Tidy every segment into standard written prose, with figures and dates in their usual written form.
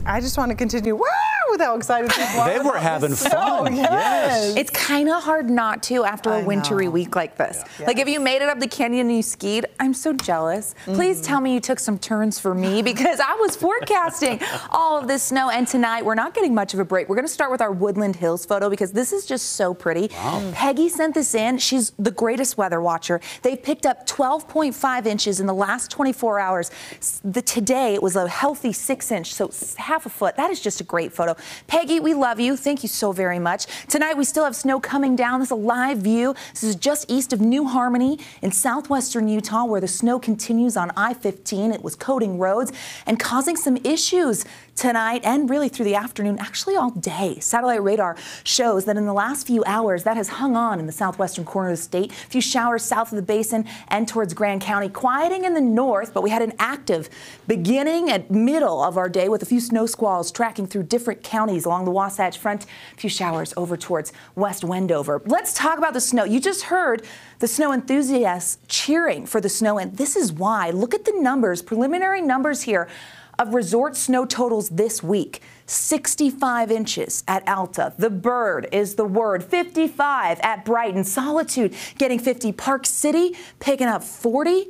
I just want to continue. Woo! With how excited people are. They were having fun. Yes. It's kind of hard not to after a wintry week like this. Yeah. Like if you made it up the canyon and you skied, I'm so jealous. Please tell me you took some turns for me because I was forecasting all of this snow. And tonight we're not getting much of a break. We're going to start with our Woodland Hills photo because this is just so pretty. Wow. Peggy sent this in. She's the greatest weather watcher. They've picked up 12.5 inches in the last 24 hours. Today it was a healthy 6 inch, so half a foot. That is just a great photo. Peggy, we love you. Thank you so very much. Tonight we still have snow coming down. This is a live view. This is just east of New Harmony in southwestern Utah where the snow continues on I-15. It was coating roads and causing some issues tonight and really through the afternoon, actually all day. Satellite radar shows that in the last few hours that has hung on in the southwestern corner of the state. A few showers south of the basin and towards Grand County, quieting in the north, but we had an active beginning and middle of our day with a few snow squalls tracking through different counties along the Wasatch Front. A few showers over towards West Wendover. Let's talk about the snow. You just heard the snow enthusiasts cheering for the snow, and this is why. Look at the numbers, preliminary numbers here of resort snow totals this week. 65 inches at Alta. The Bird is the word. 55 at Brighton. Solitude getting 50. Park City picking up 40.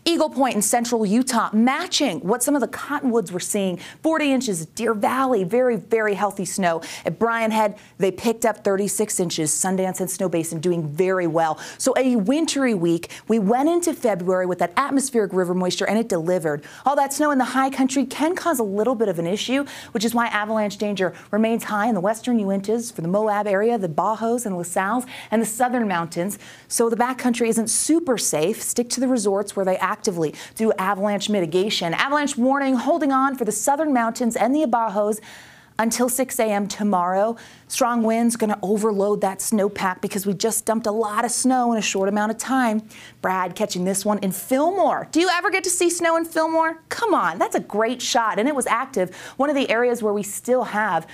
Eagle Point in central Utah matching what some of the cottonwoods were seeing. 40 inches. Deer Valley, very, very healthy snow. At Bryan Head, they picked up 36 inches. Sundance and Snow Basin doing very well. So a wintry week. We went into February with that atmospheric river moisture and it delivered. All that snow in the high country can cause a little bit of an issue, which is why avalanche danger remains high in the western Uintas, for the Moab area, the Bajos and LaSalle's, and the southern mountains. So the backcountry isn't super safe. Stick to the resorts where they actively do avalanche mitigation. Avalanche warning holding on for the southern mountains and the Bajos until 6 a.m. tomorrow. Strong winds going to overload that snowpack because we just dumped a lot of snow in a short amount of time. Brad catching this one in Fillmore. Do you ever get to see snow in Fillmore? Come on, that's a great shot, and it was active. One of the areas where we still have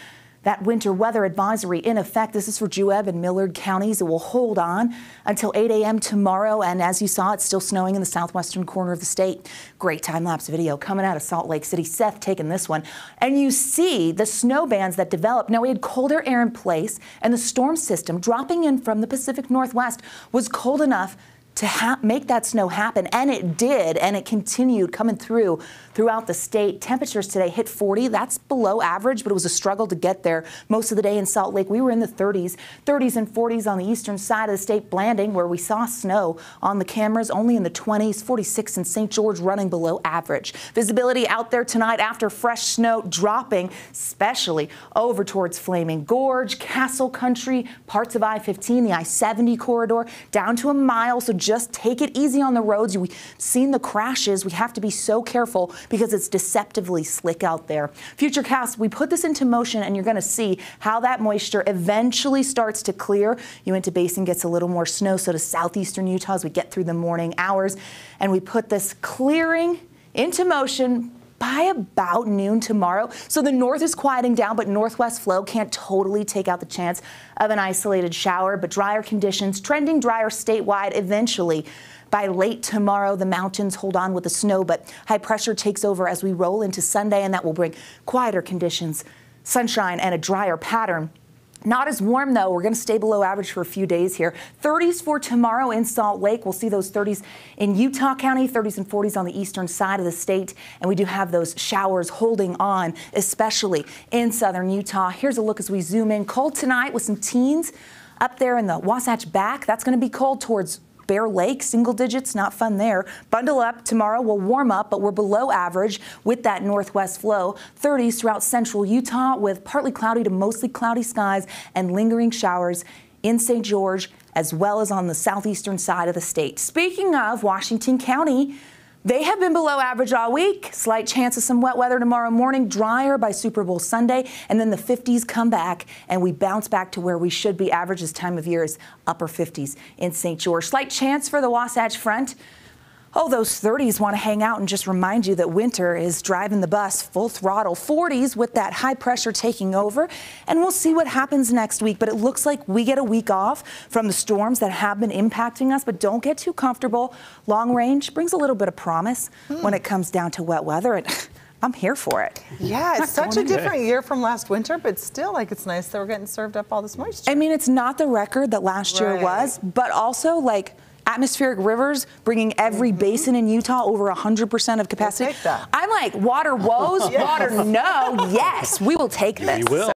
that winter weather advisory in effect. This is for Jueb and Millard counties. It will hold on until 8 a.m. tomorrow. And as you saw, it's still snowing in the southwestern corner of the state. Great time-lapse video coming out of Salt Lake City. Seth taking this one. And you see the snow bands that developed. Now, we had colder air in place, and the storm system dropping in from the Pacific Northwest was cold enough to make that snow happen, and it did, and it continued coming throughout the state. Temperatures today hit 40. That's below average, but it was a struggle to get there. Most of the day in Salt Lake, we were in the 30s and 40s on the eastern side of the state. Blanding, where we saw snow on the cameras, only in the 20s. 46 in St. George, running below average. Visibility out there tonight after fresh snow dropping, especially over towards Flaming Gorge, Castle Country, parts of I-15, the I-70 corridor, down to a mile. So just take it easy on the roads. We've seen the crashes. We have to be so careful because it's deceptively slick out there. Futurecast, we put this into motion, and you're going to see how that moisture eventually starts to clear. Uinta Basin gets a little more snow, so does southeastern Utah as we get through the morning hours. And we put this clearing into motion by about noon tomorrow. So the north is quieting down, but northwest flow can't totally take out the chance of an isolated shower, but drier conditions, trending drier statewide eventually. By late tomorrow, the mountains hold on with the snow, but high pressure takes over as we roll into Sunday, and that will bring quieter conditions, sunshine, and a drier pattern. Not as warm, though. We're going to stay below average for a few days here. 30s for tomorrow in Salt Lake. We'll see those 30s in Utah County, 30s and 40s on the eastern side of the state. And we do have those showers holding on, especially in southern Utah. Here's a look as we zoom in. Cold tonight with some teens up there in the Wasatch Back. That's going to be cold towards Bear Lake, single digits, not fun there. Bundle up. Tomorrow we'll warm up, but we're below average with that northwest flow. 30s throughout central Utah with partly cloudy to mostly cloudy skies and lingering showers in St. George as well as on the southeastern side of the state. Speaking of Washington County, they have been below average all week. Slight chance of some wet weather tomorrow morning, drier by Super Bowl Sunday, and then the 50s come back and we bounce back to where we should be. Average this time of year is upper 50s in St. George. Slight chance for the Wasatch Front. Oh, those 30s want to hang out and just remind you that winter is driving the bus full throttle. 40s with that high pressure taking over, and we'll see what happens next week. But it looks like we get a week off from the storms that have been impacting us, but don't get too comfortable. Long range brings a little bit of promise when it comes down to wet weather. And I'm here for it. Yeah, it's such a different year from last winter, but still, like, it's nice that we're getting served up all this moisture. I mean, it's not the record that last year was, but also, like, atmospheric rivers bringing every basin in Utah over 100% of capacity. We'll take that. I'm like, water woes, water no, yes, we will take this. We will.